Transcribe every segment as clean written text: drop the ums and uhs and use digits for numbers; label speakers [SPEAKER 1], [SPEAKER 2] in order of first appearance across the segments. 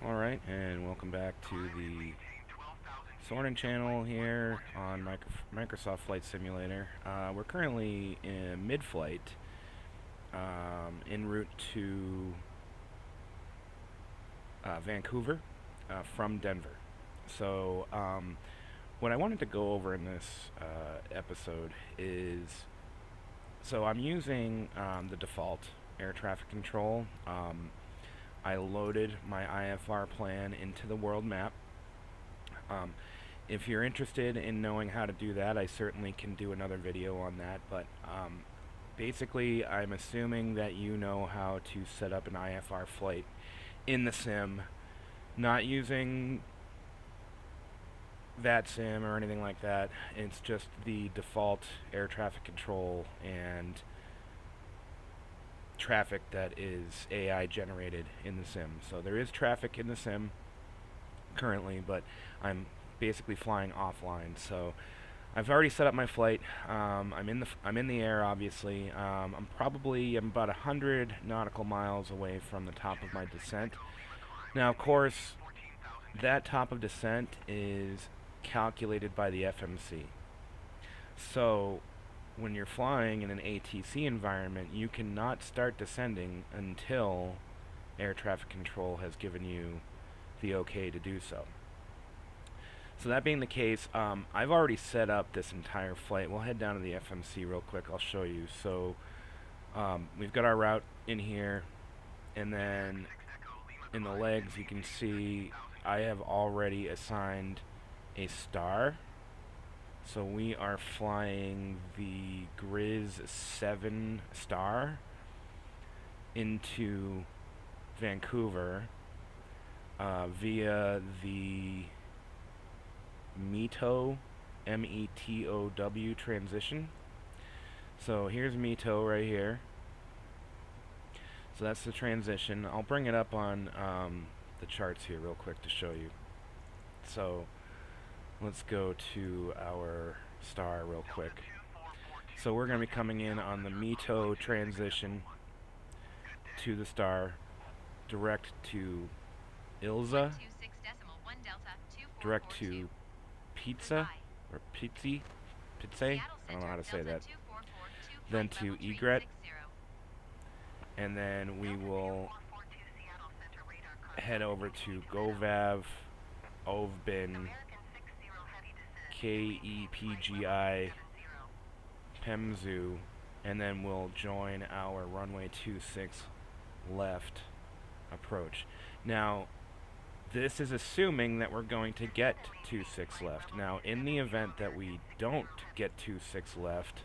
[SPEAKER 1] Alright, and welcome back to the Soarin' channel here on Microsoft Flight Simulator. We're currently in mid-flight, en route to Vancouver from Denver. So, what I wanted to go over in this episode is, so I'm using the default air traffic control. I loaded my IFR plan into the world map. If you're interested in knowing how to do that, I certainly can do another video on that, but basically I'm assuming that you know how to set up an IFR flight in the sim, not using that sim or anything like that. It's just the default air traffic control and traffic that is AI generated in the sim. So there is traffic in the sim currently, but I'm basically flying offline. So I've already set up my flight. I'm in the air, obviously. I'm about 100 nautical miles away from the top of my descent. Now, of course, that top of descent is calculated by the FMC. So when you're flying in an ATC environment, you cannot start descending until air traffic control has given you the okay to do so. So that being the case, I've already set up this entire flight. We'll head down to the FMC real quick. I'll show you. So we've got our route in here, and then in the legs you can see I have already assigned a star. So we are flying the GRIZZ7 STAR into Vancouver via the METOW, METOW transition. So here's METOW right here. So that's the transition. I'll bring it up on the charts here real quick to show you. So let's go to our star real quick. So we're going to be coming in on the METOW transition to the star, direct to Ilza, direct to Pizza, or Pizzi, I don't know how to say that, then to Egret, and then we will head over to Govav, Ovbin, KEPGI, Pemzu, and then we'll join our runway 26 left approach. Now, this is assuming that we're going to get 26 left. Now, in the event that we don't get 26 left,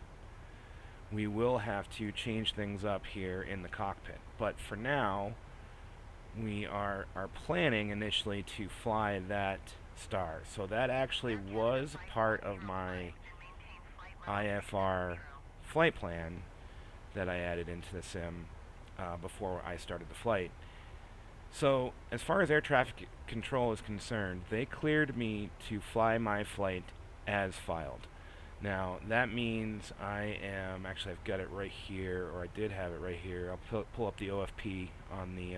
[SPEAKER 1] we will have to change things up here in the cockpit. But for now, we are planning initially to fly that star. So that actually was part of my IFR flight plan that I added into the sim before I started the flight. So as far as air traffic control is concerned, they cleared me to fly my flight as filed. Now that means I am, actually I've got it right here, or I did have it right here. I'll pull up the OFP on the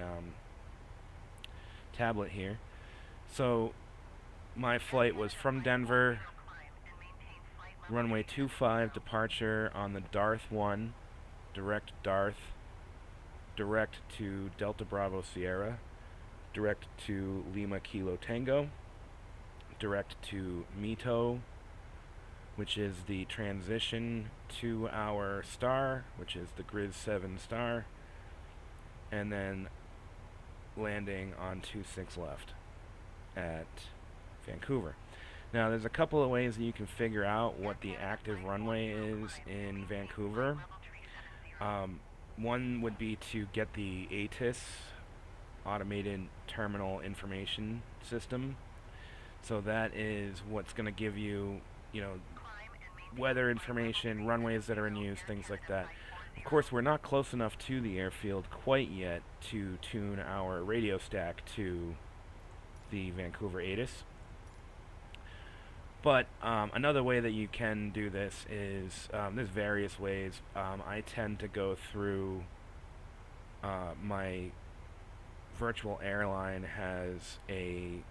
[SPEAKER 1] tablet here. So my flight was from Denver, runway 25 departure on the Darth 1, direct Darth, direct to Delta Bravo Sierra, direct to Lima Kilo Tango, direct to METOW, which is the transition to our star, which is the GRIZZ7 STAR, and then landing on 26 left at Vancouver. Now there's a couple of ways that you can figure out what the active runway is in Vancouver. One would be to get the ATIS, Automated Terminal Information System. So that is what's going to give you, weather information, runways that are in use, things like that. Of course, we're not close enough to the airfield quite yet to tune our radio stack to the Vancouver ATIS. But another way that you can do this is, there's various ways. I tend to go through my virtual airline has a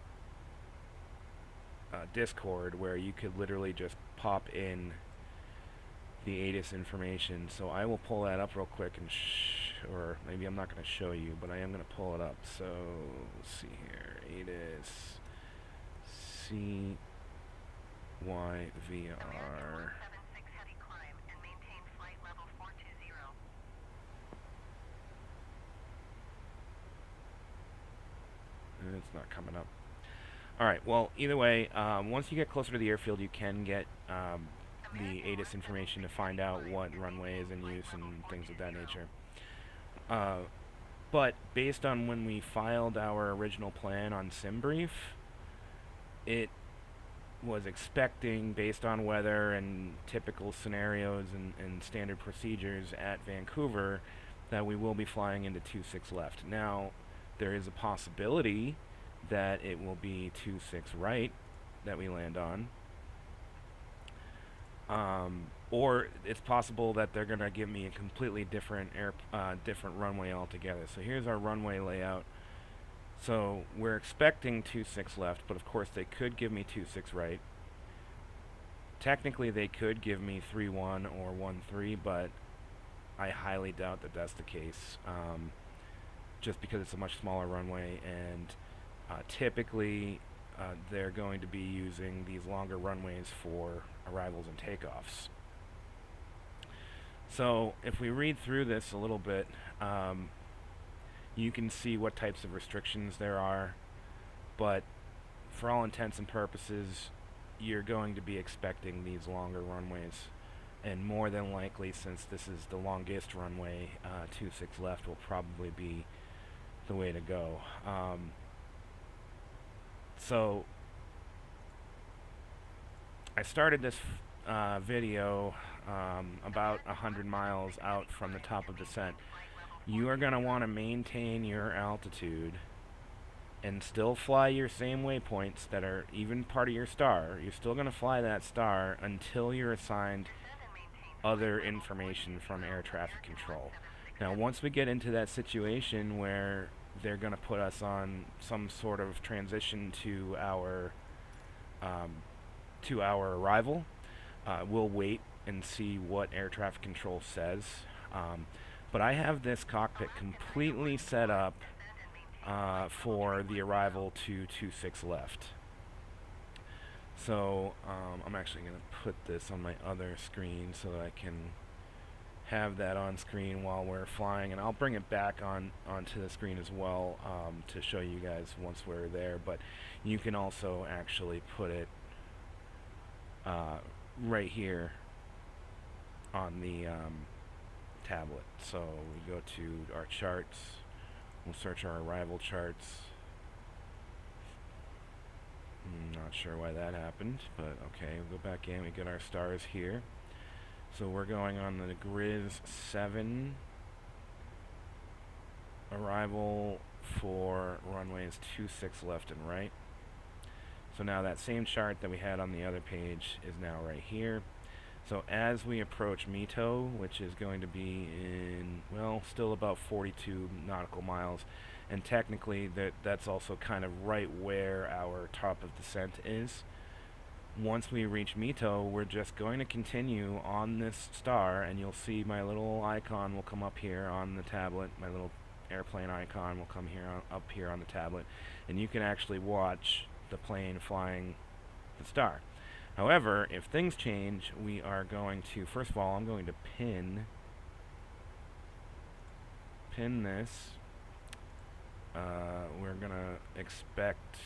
[SPEAKER 1] Discord where you could literally just pop in the ATIS information. So I will pull that up real quick and or maybe I'm not going to show you, but I am going to pull it up. So let's see here, ATIS CYVR. It's not coming up. Alright, well, either way, once you get closer to the airfield, you can get the ATIS information to find out what runway is in use and things of that nature. But based on when we filed our original plan on SimBrief, it was expecting, based on weather and typical scenarios and standard procedures at Vancouver, that we will be flying into 26 left. Now, there is a possibility that it will be 26 right that we land on. Or it's possible that they're going to give me a completely different different runway altogether. So here's our runway layout. So we're expecting 26 left, but of course they could give me 26 right. Technically they could give me 31 or 13, but I highly doubt that that's the case. Just because it's a much smaller runway, and typically they're going to be using these longer runways for arrivals and takeoffs. So if we read through this a little bit, you can see what types of restrictions there are, but for all intents and purposes, you're going to be expecting these longer runways, and more than likely, since this is the longest runway, 26 left will probably be the way to go. So I started this video about 100 miles out from the top of descent. You are going to want to maintain your altitude and still fly your same waypoints that are even part of your star. You're still going to fly that star until you're assigned other information from air traffic control. Now, once we get into that situation where they're going to put us on some sort of transition to our arrival, we'll wait and see what air traffic control says. But I have this cockpit completely set up for the arrival to 26 left. So I'm actually going to put this on my other screen so that I can have that on screen while we're flying, and I'll bring it back onto the screen as well to show you guys once we're there. But you can also actually put it right here on the tablet. So we go to our charts, we'll search our arrival charts. Not sure why that happened, but okay, we'll go back in, we get our stars here. So we're going on the GRIZZ7 arrival for runways 26 left and right. So now that same chart that we had on the other page is now right here. So as we approach Mito, which is going to be in, well, still about 42 nautical miles, and technically that's also kind of right where our top of descent is. Once we reach Mito, we're just going to continue on this star, and you'll see my little icon will come up here on the tablet. My little airplane icon will come here up here on the tablet, and you can actually watch the plane flying the star. However, if things change, we are going to, first of all, I'm going to pin this. We're going to expect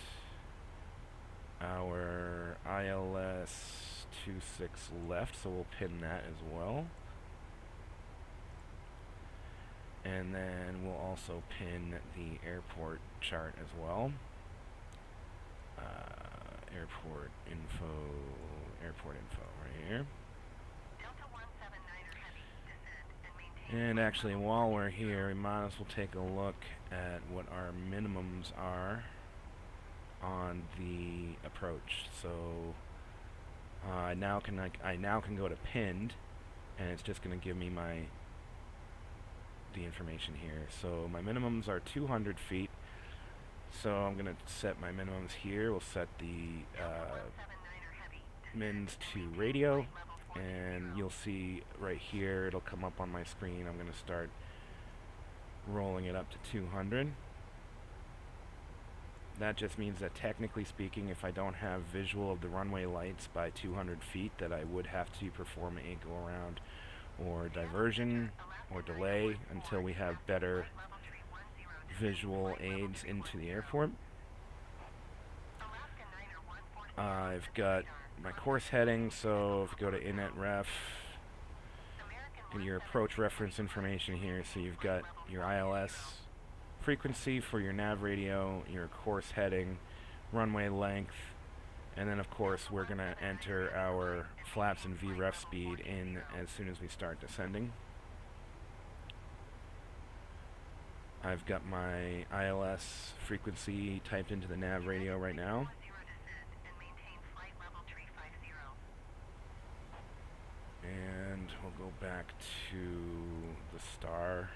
[SPEAKER 1] our ILS 26 left, so we'll pin that as well. And then we'll also pin the airport chart as well. Airport info right here. And actually, while we're here, we might as well take a look at what our minimums are on the approach. So I now can go to pinned, and it's just going to give me the information here. So my minimums are 200 feet. So I'm going to set my minimums here. We'll set the mins to radio, and you'll see right here it'll come up on my screen. I'm going to start rolling it up to 200. That just means that technically speaking, if I don't have visual of the runway lights by 200 feet, that I would have to perform a go-around or diversion or delay until we have better visual aids into the airport. I've got my course heading, so if you go to innet ref, and your approach reference information here, so you've got your ILS frequency for your nav radio, your course heading, runway length, and then of course we're going to enter our flaps and VREF speed in as soon as we start descending. I've got my ILS frequency typed into the nav radio right now. And we'll go back to the star.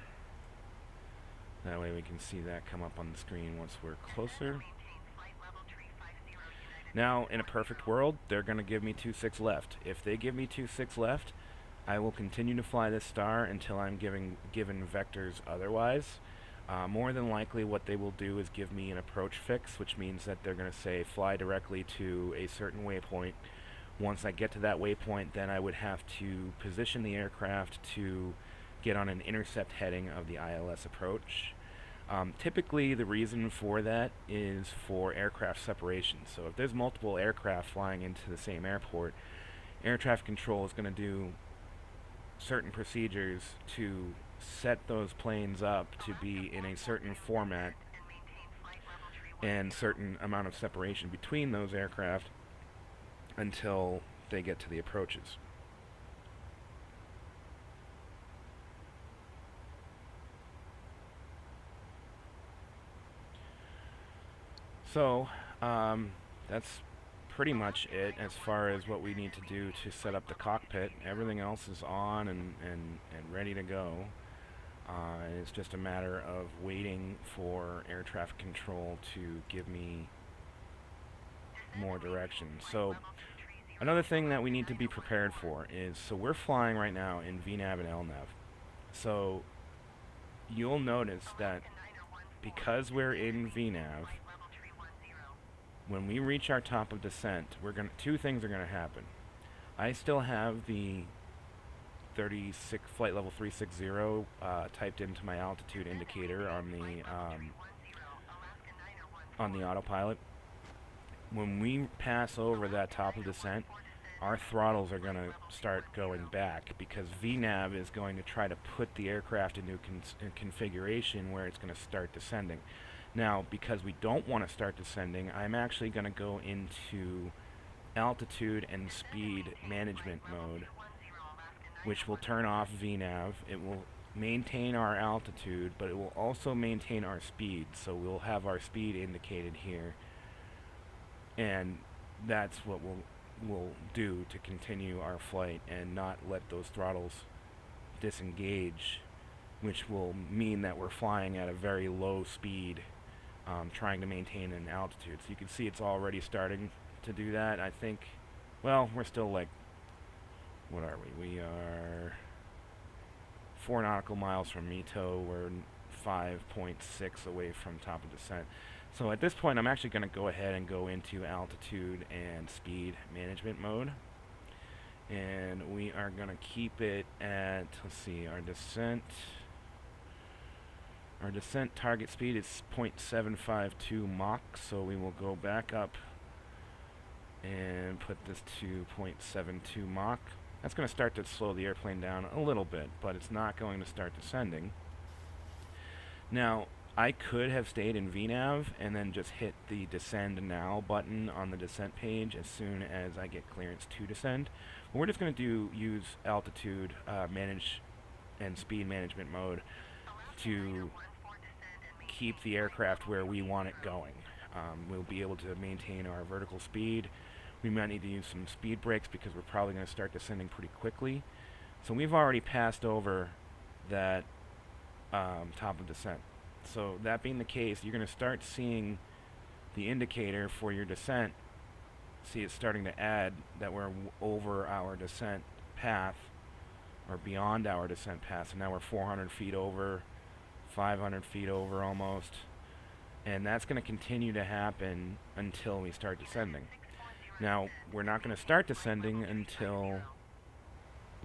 [SPEAKER 1] That way we can see that come up on the screen once we're closer. Now, in a perfect world, they're going to give me 2.6 left. If they give me 2.6 left, I will continue to fly this star until I'm given vectors otherwise. More than likely what they will do is give me an approach fix, which means that they're going to say fly directly to a certain waypoint. Once I get to that waypoint, then I would have to position the aircraft to get on an intercept heading of the ILS approach. Typically, the reason for that is for aircraft separation. So if there's multiple aircraft flying into the same airport, air traffic control is going to do certain procedures to set those planes up to be in a certain format and certain amount of separation between those aircraft until they get to the approaches. So that's pretty much it as far as what we need to do to set up the cockpit. Everything else is on and ready to go. It's just a matter of waiting for air traffic control to give me more direction. So another thing that we need to be prepared for is, so we're flying right now in VNAV and LNAV. So you'll notice that because we're in VNAV, when we reach our top of descent, two things are going to happen. I still have the 36 flight level 360 typed into my altitude indicator on the autopilot. When we pass over that top of descent, our throttles are going to start going back because VNAV is going to try to put the aircraft into a configuration where it's going to start descending. Now, because we don't want to start descending, I'm actually going to go into altitude and speed management mode, which will turn off VNAV. It will maintain our altitude, but it will also maintain our speed. So we'll have our speed indicated here. And that's what we'll do to continue our flight and not let those throttles disengage, which will mean that we're flying at a very low speed, trying to maintain an altitude. So you can see it's already starting to do that. I think, well, we're still like, what are we? We are 4 nautical miles from Mito. We're 5.6 away from top of descent. So at this point, I'm actually going to go ahead and go into altitude and speed management mode. And we are going to keep it at, let's see, our descent target speed is 0.752 Mach, so we will go back up and put this to 0.72 Mach. That's going to start to slow the airplane down a little bit, but it's not going to start descending. Now, I could have stayed in VNAV and then just hit the descend now button on the descent page as soon as I get clearance to descend. But we're just going to use altitude manage and speed management mode to keep the aircraft where we want it going. We'll be able to maintain our vertical speed. We might need to use some speed brakes because we're probably going to start descending pretty quickly. So we've already passed over that top of descent. So that being the case, you're going to start seeing the indicator for your descent, see it's starting to add that we're over our descent path, or beyond our descent path. So now we're 400 feet over, 500 feet over almost, and that's going to continue to happen until we start descending. Now, we're not going to start descending until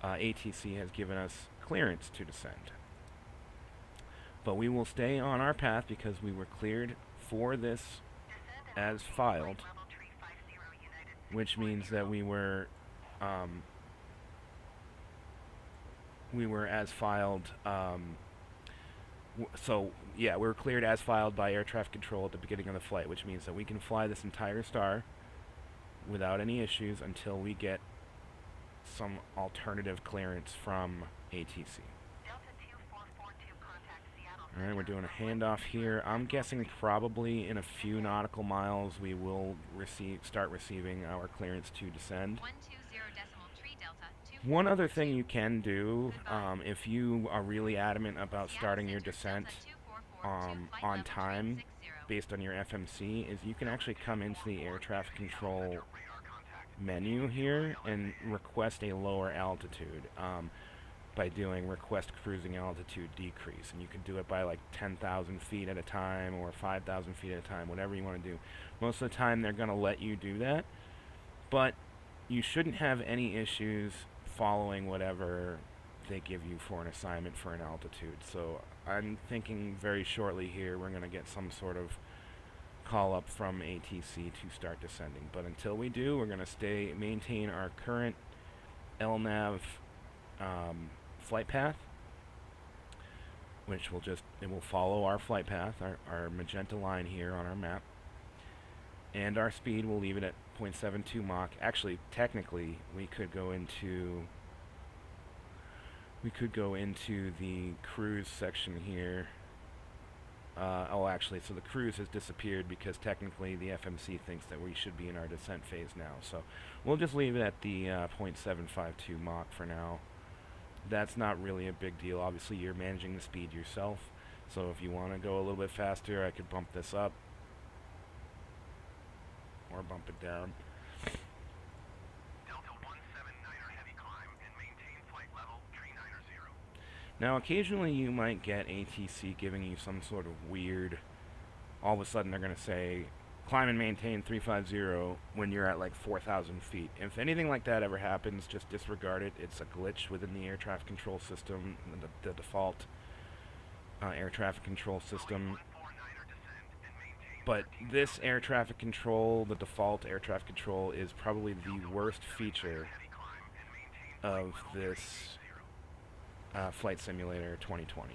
[SPEAKER 1] ATC has given us clearance to descend. But we will stay on our path because we were cleared for this as filed, which means that we were as filed. We were cleared as filed by air traffic control at the beginning of the flight, which means that we can fly this entire star without any issues until we get some alternative clearance from ATC. Alright, we're doing a handoff here. I'm guessing probably in a few nautical miles we will start receiving our clearance to descend. One other thing you can do, if you are really adamant about starting your descent on time based on your FMC, is you can actually come into the air traffic control menu here and request a lower altitude by doing request cruising altitude decrease, and you can do it by like 10,000 feet at a time or 5,000 feet at a time, whatever you want to do. Most of the time they're going to let you do that, but you shouldn't have any issues following whatever they give you for an assignment for an altitude. So I'm thinking very shortly here we're going to get some sort of call up from ATC to start descending. But until we do, we're going to maintain our current LNAV flight path, which it will follow our flight path, our magenta line here on our map. And our speed, we'll leave it at 0.72 Mach. Actually, technically, we could go into the cruise section here. So the cruise has disappeared because technically the FMC thinks that we should be in our descent phase now. So we'll just leave it at the 0.752 Mach for now. That's not really a big deal. Obviously, you're managing the speed yourself. So if you want to go a little bit faster, I could bump this up or bump it down. Now, occasionally you might get ATC giving you some sort of weird, all of a sudden they're going to say, climb and maintain 350 when you're at like 4,000 feet. If anything like that ever happens, just disregard it. It's a glitch within the air traffic control system, the default air traffic control system. But this air traffic control, the default air traffic control, is probably the worst feature of this Flight Simulator 2020.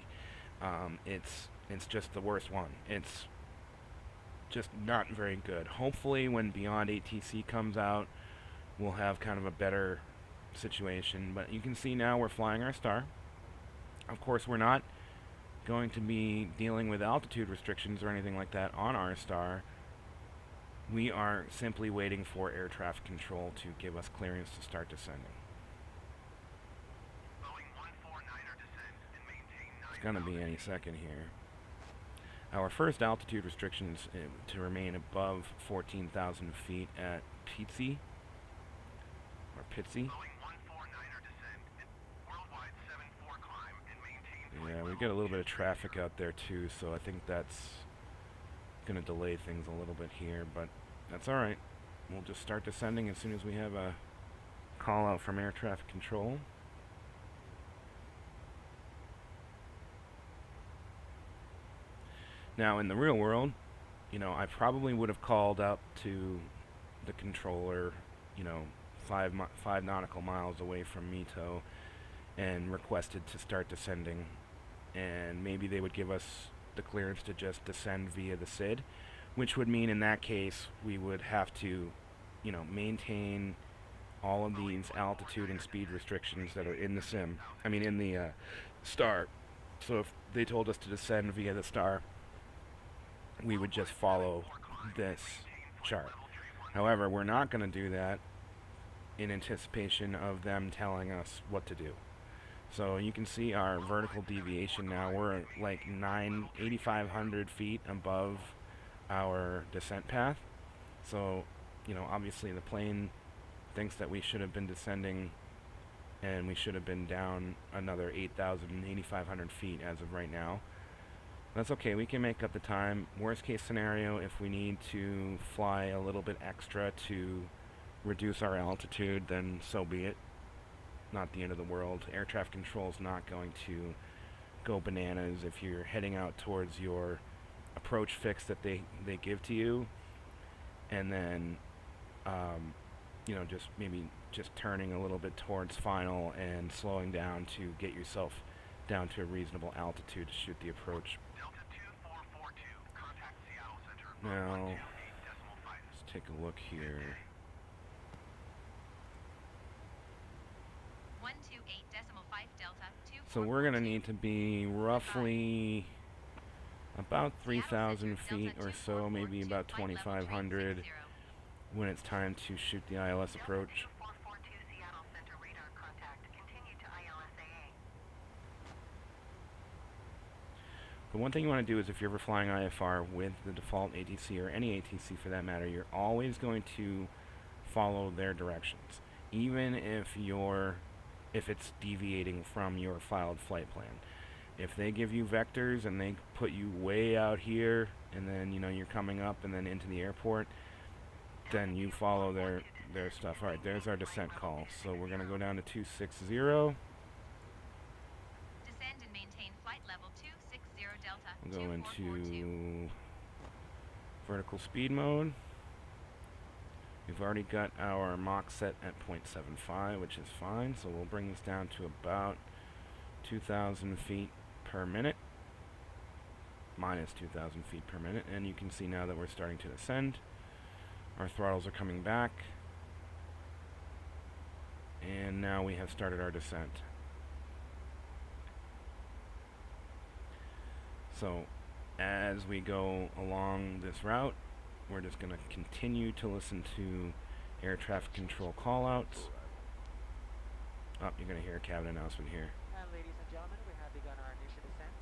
[SPEAKER 1] It's just the worst one. It's just not very good. Hopefully when Beyond ATC comes out, we'll have kind of a better situation. But you can see now we're flying our star. Of course, we're not going to be dealing with altitude restrictions or anything like that on our star. We are simply waiting for air traffic control to give us clearance to start descending. It's going to be any second here. Our first altitude restriction is to remain above 14,000 feet at Pitsy, or Pitsy. Yeah, we get a little bit of traffic out there too, so I think that's going to delay things a little bit here, but that's alright. We'll just start descending as soon as we have a call out from air traffic control. Now, in the real world, I probably would have called up to the controller, 5 nautical miles away from Mito and requested to start descending. And maybe they would give us the clearance to just descend via the SID, which would mean in that case we would have to, maintain all of these altitude and speed restrictions that are in the sim. In the star. So if they told us to descend via the star, we would just follow this chart. However, we're not going to do that in anticipation of them telling us what to do. So you can see our vertical deviation now. We're like 8,500 feet above our descent path. So, obviously the plane thinks that we should have been descending and we should have been down another 8,500 feet as of right now. That's okay, we can make up the time. Worst case scenario, if we need to fly a little bit extra to reduce our altitude, then so be it. Not the end of the world. Air traffic control is not going to go bananas if you're heading out towards your approach fix that they give to you, and then just maybe just turning a little bit towards final and slowing down to get yourself down to a reasonable altitude to shoot the approach. Now, let's take a look here.
[SPEAKER 2] 128.5 Delta.
[SPEAKER 1] So we're going to need to be roughly about 3,000 feet or so, maybe about 2,500 when it's time to shoot the ILS approach. But one thing you want to do is if you're ever flying IFR with the default ATC, or any ATC for that matter, you're always going to follow their directions, even if it's deviating from your filed flight plan. If they give you vectors and they put you way out here, and then you're coming up and then into the airport, then you follow their stuff. All right, there's our descent call. So we're gonna go down to 260.
[SPEAKER 2] Descend and maintain flight level 260 Delta.
[SPEAKER 1] We'll go into vertical speed mode. We've already got our Mach set at 0.75, which is fine. So we'll bring this down to about 2,000 feet per minute, minus 2,000 feet per minute, and you can see now that we're starting to descend. Our throttles are coming back, and now we have started our descent. So as we go along this route, we're just going to continue to listen to air traffic control callouts. Oh, you're going to hear a cabin announcement here.
[SPEAKER 3] Ladies and gentlemen, we have begun our initial descent.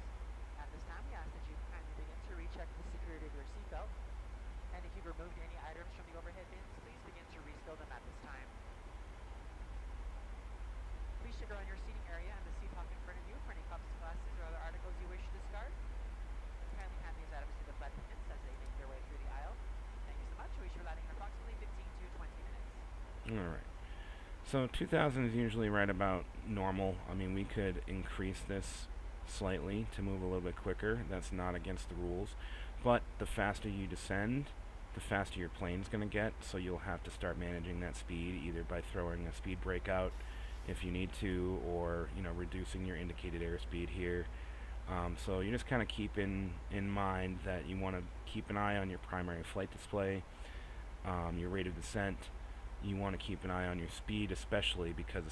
[SPEAKER 3] At this time, we ask that you kindly begin to recheck the security of your seatbelt. And if you've removed any items from the overhead bins, please begin to restow them at this time. Please check around your seating area and the seat pocket in front of you for any cups, glasses, or other articles you wish to discard. Kindly hand these items to the flight attendants as they make their way through the aisle. Thank you so much. We should be landing in approximately 15 to 20 minutes.
[SPEAKER 1] Alright. So 2,000 is usually right about normal. I mean, we could increase this slightly to move a little bit quicker. That's not against the rules. But the faster you descend, the faster your plane's going to get. So you'll have to start managing that speed either by throwing a speed brake out if you need to, or reducing your indicated airspeed here. So you just kind of keep in mind that you want to keep an eye on your primary flight display, your rate of descent. You want to keep an eye on your speed, especially because,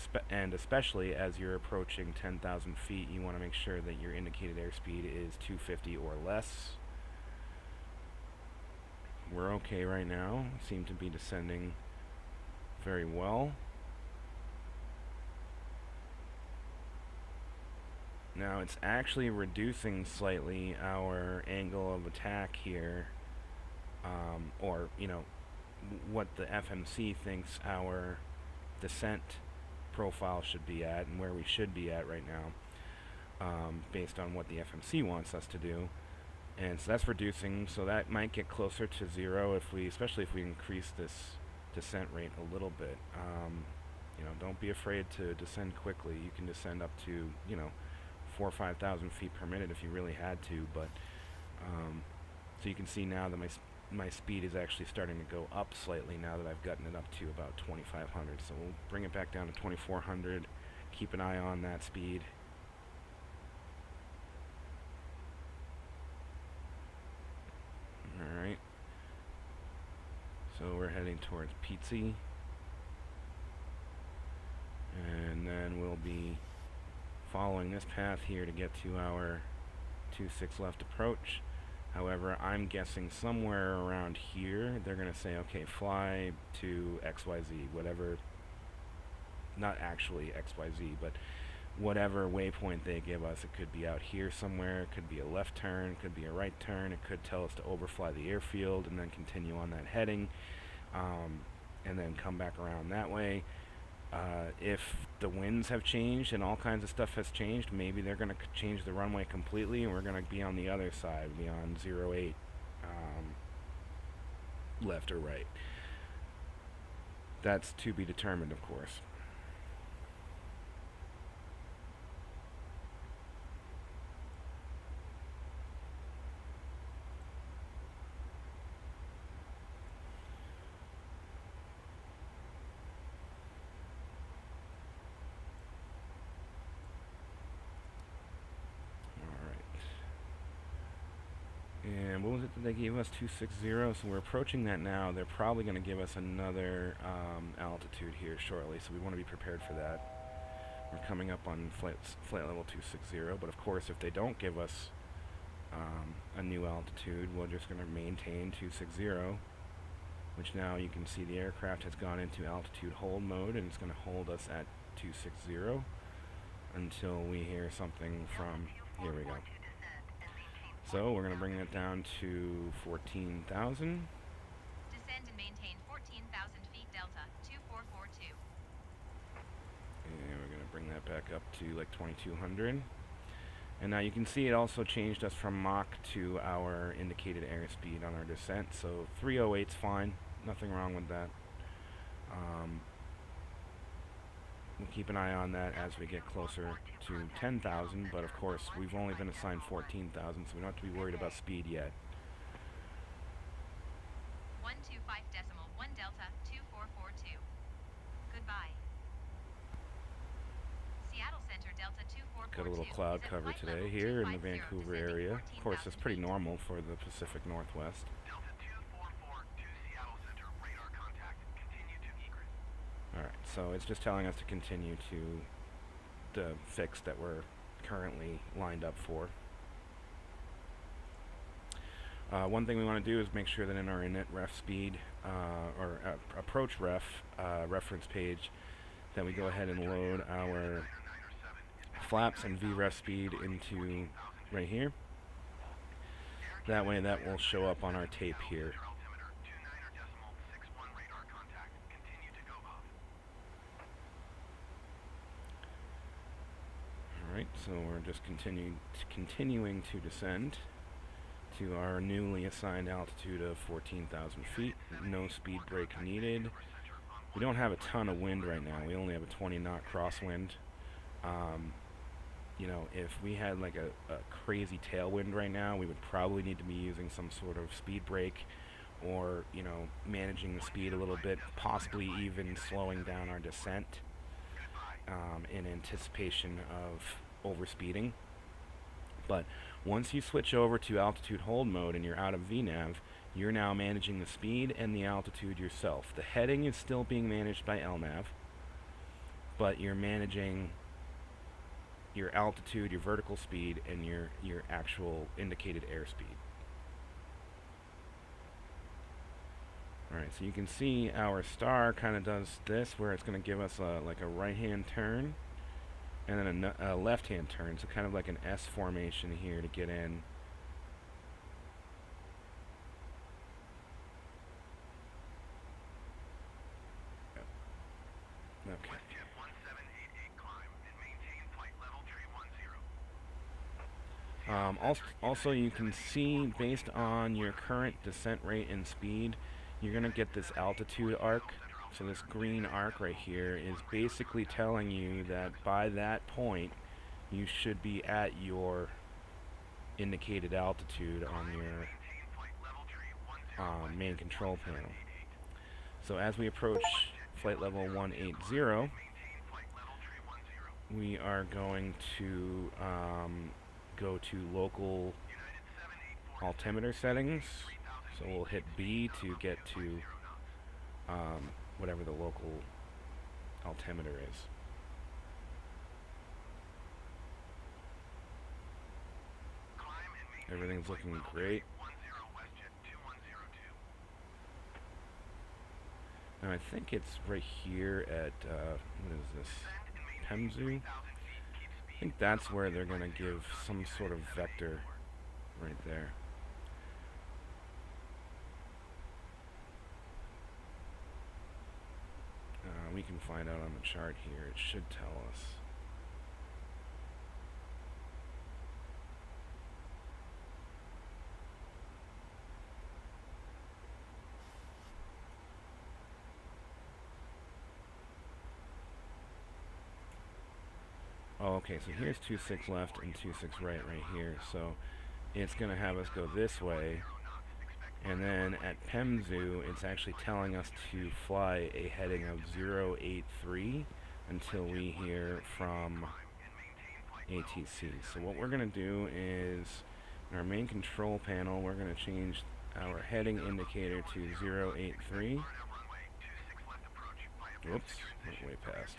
[SPEAKER 1] especially as you're approaching 10,000 feet, you want to make sure that your indicated airspeed is 250 or less. We're okay right now. Seem to be descending very well. Now it's actually reducing slightly our angle of attack here, or what the FMC thinks our descent profile should be at and where we should be at right now, based on what the FMC wants us to do. And so that's reducing, so that might get closer to zero especially if we increase this descent rate a little bit. Don't be afraid to descend quickly. You can descend up to 4,000 or 5,000 feet per minute if you really had to, but so you can see now that my speed is actually starting to go up slightly now that I've gotten it up to about 2,500. So we'll bring it back down to 2,400. Keep an eye on that speed. Alright. So we're heading towards Pizzi. And then we'll be following this path here to get to our 26 left approach. However, I'm guessing somewhere around here they're going to say, okay, fly to XYZ, whatever, not actually XYZ, but whatever waypoint they give us. It could be out here somewhere, it could be a left turn, it could be a right turn, it could tell us to overfly the airfield and then continue on that heading, and then come back around that way. If the winds have changed and all kinds of stuff has changed, maybe they're going to change the runway completely and we're going to be on the other side, be on 08, left or right. That's to be determined, of course. And what was it that they gave us? 260. So we're approaching that now. They're probably going to give us another altitude here shortly, so we want to be prepared for that. We're coming up on flight level 260, but of course if they don't give us a new altitude, we're just going to maintain 260, which now you can see the aircraft has gone into altitude hold mode, and it's going to hold us at 260 until we hear something from, here we go. So we're going to bring that down to 14,000.
[SPEAKER 2] Descend and maintain 14,000 feet Delta 2442.
[SPEAKER 1] And we're going to bring that back up to like 2,200. And now you can see it also changed us from Mach to our indicated airspeed on our descent. So 308's fine, nothing wrong with that. We'll keep an eye on that as we get closer to 10,000, but of course we've only been assigned 14,000, so we don't have to be worried about speed yet.
[SPEAKER 2] 125.1 Delta 2442. Goodbye. Seattle Center Delta 2442.
[SPEAKER 1] Got a little cloud cover today here in the Vancouver area. Of course, it's pretty normal for the Pacific Northwest. Alright, so it's just telling us to continue to the fix that we're currently lined up for. One thing we want to do is make sure that in our init ref speed, or approach ref reference page, that we go ahead and load our flaps and VREF speed into right here. That way that will show up on our tape here. Alright, so we're just continuing to descend to our newly assigned altitude of 14,000 feet. No speed brake needed. We don't have a ton of wind right now. We only have a 20 knot crosswind. You know, if we had like a crazy tailwind right now, we would probably need to be using some sort of speed brake, or, you know, managing the speed a little bit, possibly even slowing down our descent in anticipation of overspeeding. But once you switch over to altitude hold mode and you're out of VNAV, you're now managing the speed and the altitude yourself. The heading is still being managed by LNAV, but you're managing your altitude, your vertical speed, and your actual indicated airspeed. Alright, so you can see our star kind of does this, where it's going to give us like a right-hand turn and then a left-hand turn, so kind of like an S formation here to get in. Okay. Also, you can see, based on your current descent rate and speed, you're going to get this altitude arc. So this green arc right here is basically telling you that by that point, you should be at your indicated altitude on your main control panel. So as we approach flight level 180, we are going to go to local altimeter settings. So we'll hit B to get to whatever the local altimeter is. Everything's looking great. Now I think it's right here at, what is this, Pemzu? think that's where they're going to give some sort of vector right there. We can find out on the chart here. It should tell us. Oh, okay, so here's 26 left and 26 right here. So it's going to have us go this way. And then at PEMZU, it's actually telling us to fly a heading of 083 until we hear from ATC. So what we're going to do is, in our main control panel, we're going to change our heading indicator to 083. Whoops, went way past.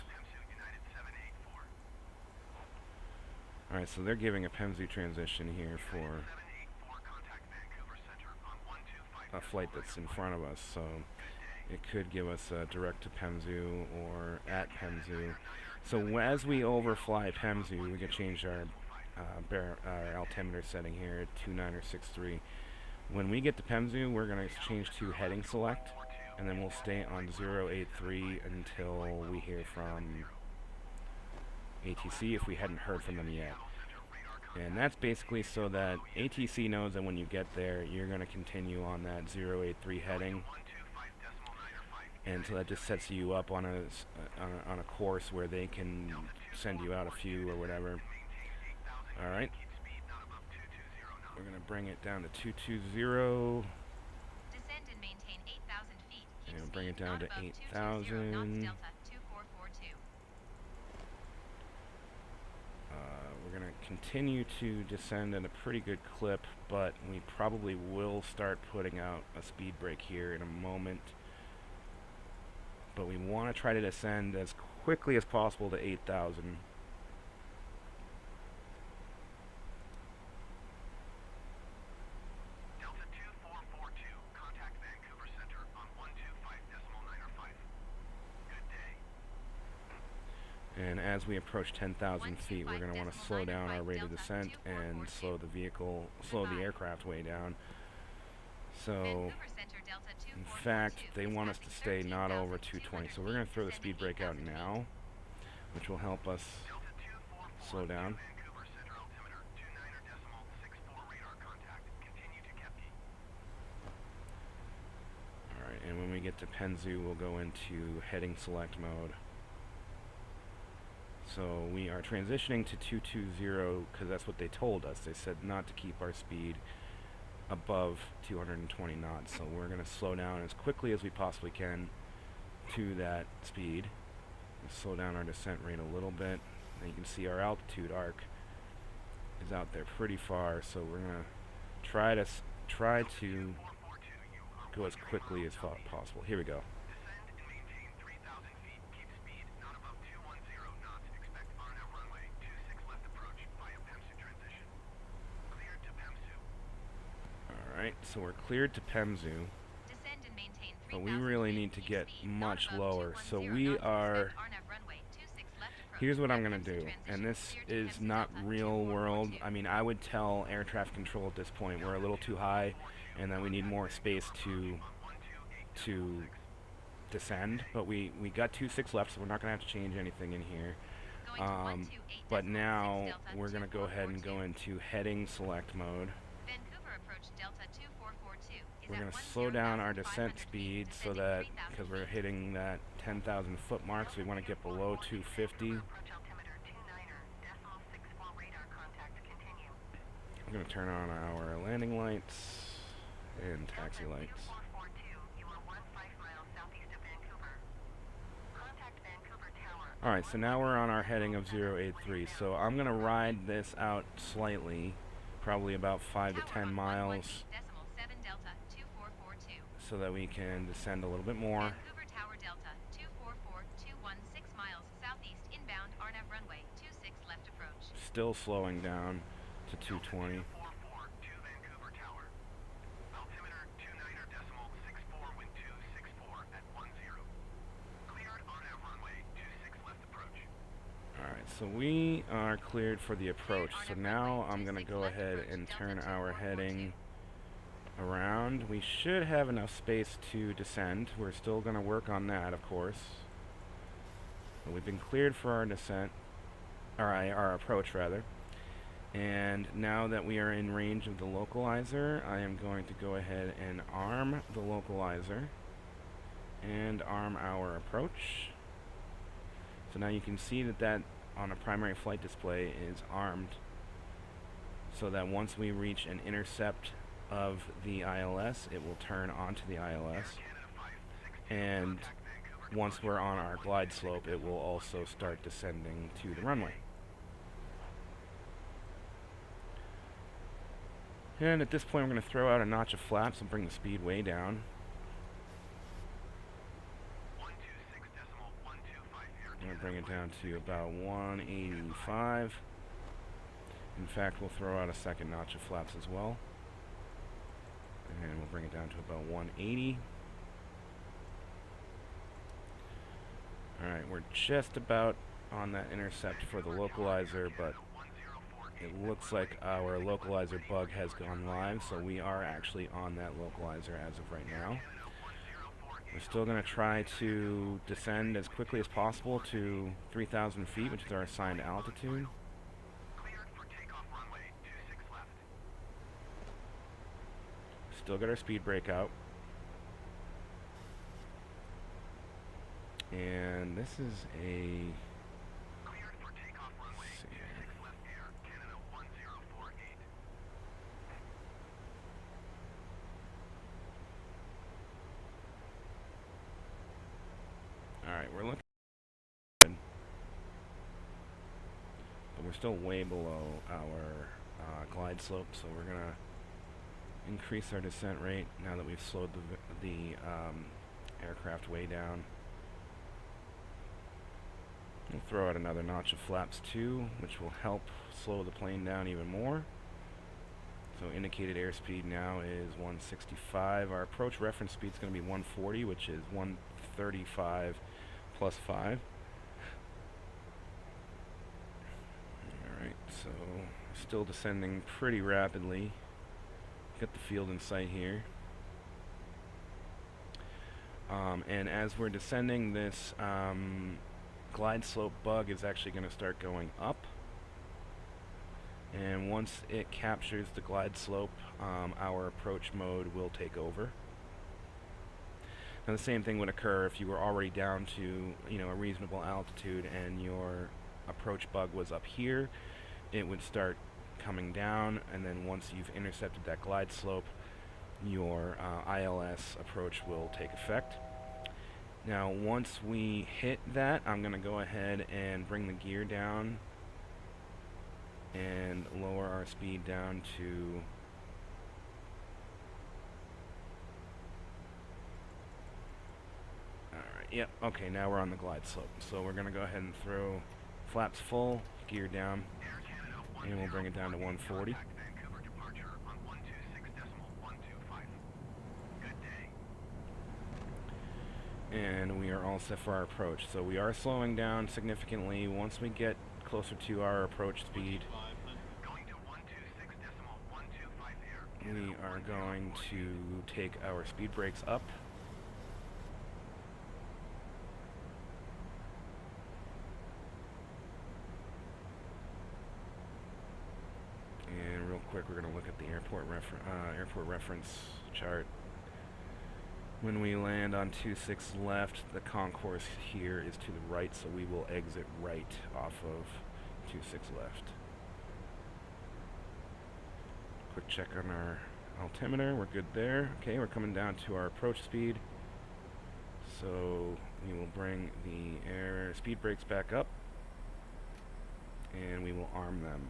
[SPEAKER 1] Alright, so they're giving a PEMZU transition here for a flight that's in front of us, so it could give us a direct to PEMZU or at PEMZU. So as we overfly PEMZU, we can change our altimeter setting here to 2963. When we get to PEMZU, we're going to change to heading select, and then we'll stay on 083 until we hear from ATC if we hadn't heard from them yet. And that's basically so that ATC knows that when you get there, you're going to continue on that 083 heading. And so that just sets you up on a course where they can send you out a few or whatever. Alright. We're going to bring it down to 220.
[SPEAKER 2] Descend and maintain 8,000 feet. Keep
[SPEAKER 1] And bring it
[SPEAKER 2] speed
[SPEAKER 1] down
[SPEAKER 2] not
[SPEAKER 1] to
[SPEAKER 2] above 220 knots
[SPEAKER 1] 8,000.
[SPEAKER 2] Delta 2442.
[SPEAKER 1] We're going to continue to descend at a pretty good clip, but we probably will start putting out a speed brake here in a moment. But we want to try to descend as quickly as possible to 8,000.
[SPEAKER 4] Delta 2442, contact Vancouver Center on 125.905. Good day.
[SPEAKER 1] And as we approach 10,000 feet, we're going to want to slow down our rate of descent and slow the aircraft way down. So,
[SPEAKER 2] Vancouver Center Delta
[SPEAKER 1] in
[SPEAKER 2] 2442
[SPEAKER 1] fact, they
[SPEAKER 2] is
[SPEAKER 1] want us to
[SPEAKER 2] passing
[SPEAKER 1] stay not over 220.
[SPEAKER 2] 13,200
[SPEAKER 1] So we're going to throw the
[SPEAKER 2] feet,
[SPEAKER 1] speed brake out
[SPEAKER 2] descending 8,000
[SPEAKER 1] now, which will help us
[SPEAKER 4] Delta 2442,
[SPEAKER 1] slow down.
[SPEAKER 4] Vancouver Center altimeter 29.64 radar contact. Continue to Kepke.
[SPEAKER 1] Alright, and when we get to PEMZU, we'll go into heading select mode. So we are transitioning to 220 because that's what they told us. They said not to keep our speed above 220 knots. So we're going to slow down as quickly as we possibly can to that speed. We'll slow down our descent rate a little bit. And you can see our altitude arc is out there pretty far. So we're going to try to go as quickly as possible. Here we go.
[SPEAKER 4] Descend and maintain 3,000 feet. Keep speed not above 210 knots. Expect RNAV runway 26 left approach via PEMSU transition. Cleared to PEMSU.
[SPEAKER 1] Alright, so we're cleared to PEMZU.
[SPEAKER 2] Descend and maintain
[SPEAKER 1] But we
[SPEAKER 2] 3,000
[SPEAKER 1] really
[SPEAKER 2] feet.
[SPEAKER 1] need to
[SPEAKER 2] Keep
[SPEAKER 1] get
[SPEAKER 2] speed
[SPEAKER 1] much
[SPEAKER 2] not above
[SPEAKER 1] lower. So
[SPEAKER 2] 210
[SPEAKER 1] we
[SPEAKER 2] knots.
[SPEAKER 1] are...
[SPEAKER 2] Expect RNAV runway 26 left approach
[SPEAKER 1] Here's what I'm
[SPEAKER 2] via
[SPEAKER 1] going to
[SPEAKER 2] PEMSU
[SPEAKER 1] do,
[SPEAKER 2] transition.
[SPEAKER 1] and this
[SPEAKER 2] Cleared to
[SPEAKER 1] is
[SPEAKER 2] PEMSU
[SPEAKER 1] not
[SPEAKER 2] Delta
[SPEAKER 1] real world.
[SPEAKER 2] 2442.
[SPEAKER 1] I mean, I would tell air traffic control at this point we're a little too high and that we need more space to descend, but we got 26 left, so we're not going to have to change anything in here.
[SPEAKER 2] Going to 128.6
[SPEAKER 1] But now
[SPEAKER 2] Delta
[SPEAKER 1] we're going to go ahead and go
[SPEAKER 2] 2442.
[SPEAKER 1] into heading select mode.
[SPEAKER 2] Vancouver approach Delta 2442 is
[SPEAKER 1] We're
[SPEAKER 2] at
[SPEAKER 1] going to slow down our descent
[SPEAKER 2] 10,500
[SPEAKER 1] speed
[SPEAKER 2] feet,
[SPEAKER 1] so
[SPEAKER 2] descending
[SPEAKER 1] that,
[SPEAKER 2] 3,000
[SPEAKER 1] because we're
[SPEAKER 2] feet.
[SPEAKER 1] hitting that 10,000 foot mark, so we want to get below 250.
[SPEAKER 4] Approach altimeter 29.64 radar contact. Continue.
[SPEAKER 1] I'm going to turn on our landing lights and taxi lights.
[SPEAKER 4] 2442, you are 15 miles southeast of Vancouver. Contact Vancouver Tower.
[SPEAKER 1] Alright, so now we're on our heading of 083. So I'm going to ride this out slightly, probably about 5 to 10 miles,
[SPEAKER 2] 11.7 Delta 2442.
[SPEAKER 1] so that we can descend a little bit more.
[SPEAKER 2] Vancouver Tower Delta 244216 miles southeast inbound RNAV runway 26 left approach.
[SPEAKER 1] Still slowing down to 220.
[SPEAKER 4] 44 to Vancouver Tower. Altimeter 29.64 wind 264 at 10. Cleared RNAV runway 26 left approach.
[SPEAKER 1] Alright, so we are cleared for the approach. So now I'm going to go ahead and turn our heading around. We should have enough space to descend. We're still going to work on that, of course. But we've been cleared for our descent, or our approach rather. And now that we are in range of the localizer, I am going to go ahead and arm the localizer and arm our approach. So now you can see that on a primary flight display is armed, so that once we reach an intercept of the ILS, it will turn onto the ILS. And once we're on our glide slope, it will also start descending to the runway. And at this point, we're going to throw out a notch of flaps and bring the speed way down. I'm going to bring it down to about 185. In fact, we'll throw out a second notch of flaps as well. And we'll bring it down to about 180. Alright, we're just about on that intercept for the localizer, but it looks like our localizer bug has gone live, so we are actually on that localizer as of right now. We're still going to try to descend as quickly as possible to 3,000 feet, which is our assigned altitude. Still got our speed brake out. And this is a... Alright, we're looking good, but we're still way below our glide slope, so we're going to increase our descent rate now that we've slowed the aircraft way down. We'll throw out another notch of flaps too, which will help slow the plane down even more. So indicated airspeed now is 165. Our approach reference speed is going to be 140, which is 135 plus 5. Alright, so still descending pretty rapidly. Got the field in sight here. And as we're descending, this glide slope bug is actually going to start going up. And once it captures the glide slope, our approach mode will take over. Now the same thing would occur if you were already down to, a reasonable altitude and your approach bug was up here. It would start coming down, and then once you've intercepted that glide slope, your ILS approach will take effect. Now once we hit that, I'm going to go ahead and bring the gear down and lower our speed down to yep, okay, now we're on the glide slope. So we're going to go ahead and throw flaps full, gear down, and we'll bring it down to 140. And we are all set for our approach. So we are slowing down significantly. Once we get closer to our approach speed, we are going to take our speed brakes up. And real quick, we're going to look at the airport reference chart. When we land on 26 left, the concourse here is to the right, so we will exit right off of 26 left. Quick check on our altimeter, we're good there. Okay, we're coming down to our approach speed. So we will bring the speed brakes back up, and we will arm them.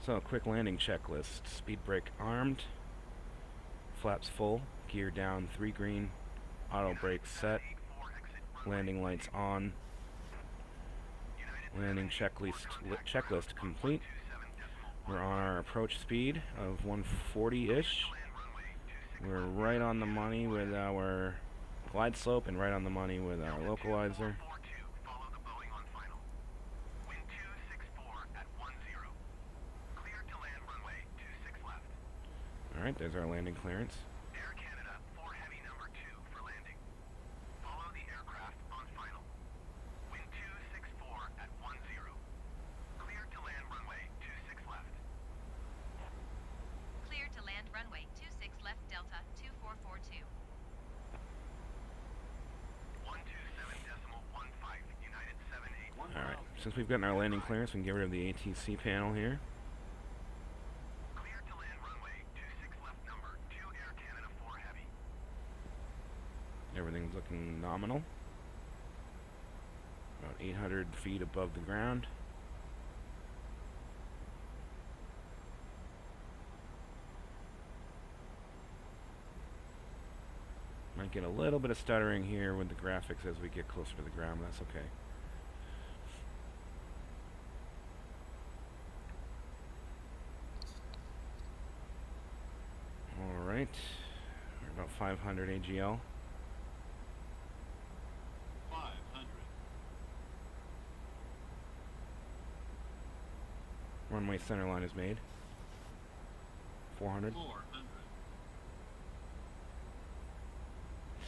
[SPEAKER 1] So, quick landing checklist. Speed brake armed, flaps full, gear down 3 green, auto brakes set, landing lights on, landing checklist complete. We're on our approach speed of 140-ish. We're right on the money with our glide slope and right on the money with our localizer. Alright, there's our landing clearance.
[SPEAKER 4] Air Canada 4 Heavy number 2 for landing. Follow the aircraft on final. Wind 264 at 10. Cleared to land runway 26 left.
[SPEAKER 2] Clear to land runway 26 left Delta 2442.
[SPEAKER 4] 127.15 United 78.
[SPEAKER 1] Alright, since we've gotten our landing clearance, we can get rid of the ATC panel here.
[SPEAKER 4] Cleared to land runway 26 left number 2 Air Canada 4 Heavy.
[SPEAKER 1] Everything's looking nominal. About 800 feet above the ground. Might get a little bit of stuttering here with the graphics as we get closer to the ground, but that's okay. Alright, we're about 500 AGL.
[SPEAKER 5] 500.
[SPEAKER 1] Runway center line is made. 400.
[SPEAKER 5] 400.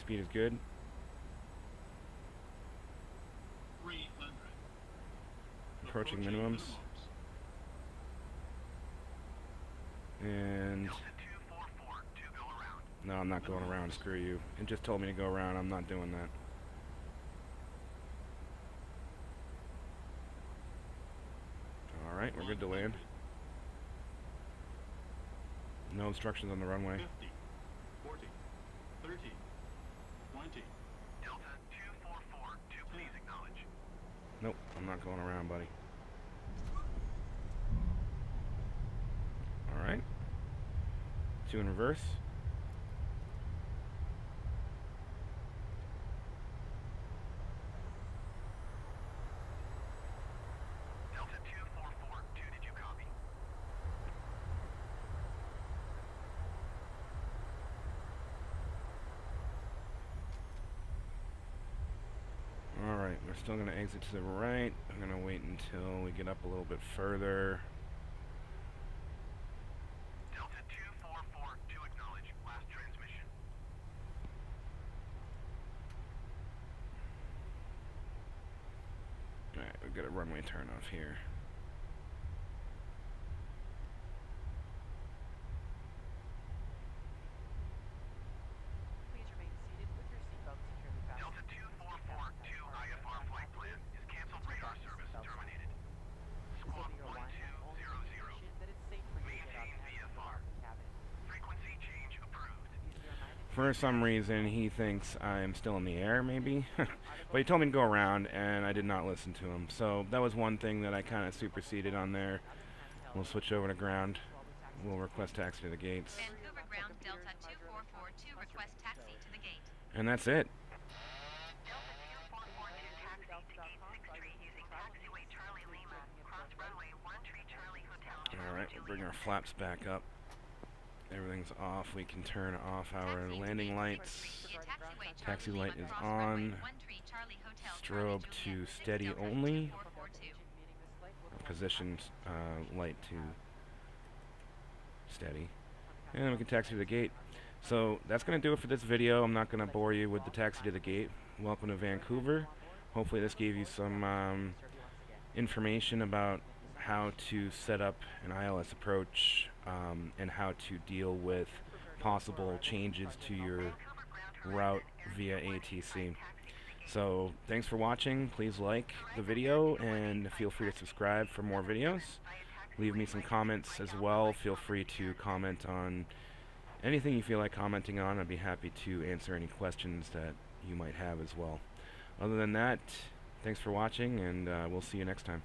[SPEAKER 1] Speed is good.
[SPEAKER 5] 300.
[SPEAKER 1] Approaching minimums. And
[SPEAKER 4] Delta 244 to go around.
[SPEAKER 1] no, I'm not going around. Screw you. It just told me to go around. I'm not doing that. Alright, we're good to land. No obstructions on the runway.
[SPEAKER 5] 50, 40, 30, 20.
[SPEAKER 4] Delta 244 to please acknowledge.
[SPEAKER 1] Nope, I'm not going around, buddy. Alright. 2 in reverse.
[SPEAKER 4] Delta 244 2, did you copy?
[SPEAKER 1] Alright, we're still going to exit to the right. I'm going to wait until we get up a little bit further.
[SPEAKER 4] Delta 244 to acknowledge. Last transmission.
[SPEAKER 1] Alright, we've got a runway turn off here.
[SPEAKER 3] Please remain seated with your seatbelt securely fastened.
[SPEAKER 4] Delta 244 to IFR flight plan is canceled. Radar service terminated.
[SPEAKER 3] This will
[SPEAKER 4] Squawk
[SPEAKER 3] be your one and only
[SPEAKER 4] 1200.
[SPEAKER 3] indication that it's safe for you to get up
[SPEAKER 4] Maintain
[SPEAKER 3] and exit the
[SPEAKER 4] VFR.
[SPEAKER 3] market cabin.
[SPEAKER 4] Frequency change approved.
[SPEAKER 3] Please be reminded
[SPEAKER 1] For some reason, he thinks I'm still in the air, maybe. But he told me to go around, and I did not listen to him. So that was one thing that I kind of superseded on there. We'll switch over to ground. We'll request taxi to the gates.
[SPEAKER 2] Vancouver ground Delta 2442 request taxi to the gate.
[SPEAKER 1] And that's it.
[SPEAKER 4] Delta 244 to taxi to gate 6 tree using taxiway Charlie Lima. Cross runway 1 tree Charlie Hotel.
[SPEAKER 1] Alright, we'll bring our flaps back up. Everything's off. We can turn off our
[SPEAKER 2] Taxi to
[SPEAKER 1] landing
[SPEAKER 2] gate
[SPEAKER 1] lights.
[SPEAKER 2] 6 via taxiway
[SPEAKER 1] Taxi
[SPEAKER 2] Charlie
[SPEAKER 1] light
[SPEAKER 2] Lima,
[SPEAKER 1] is
[SPEAKER 2] cross runway
[SPEAKER 1] on.
[SPEAKER 2] 1 tree Charlie Hotel,
[SPEAKER 1] Strobe
[SPEAKER 2] Charlie
[SPEAKER 1] to
[SPEAKER 2] Juliet, 6
[SPEAKER 1] steady
[SPEAKER 2] Delta
[SPEAKER 1] only.
[SPEAKER 2] 2442.
[SPEAKER 1] Position light to steady. And then we can taxi to the gate. So that's going to do it for this video. I'm not going to bore you with the taxi to the gate. Welcome to Vancouver. Hopefully this gave you some information about how to set up an ILS approach and how to deal with possible changes to your route via ATC. So thanks for watching. Please like the video and feel free to subscribe for more videos. Leave me some comments as well. Feel free to comment on anything you feel like commenting on. I'd be happy to answer any questions that you might have as well. Other than that, thanks for watching, and we'll see you next time.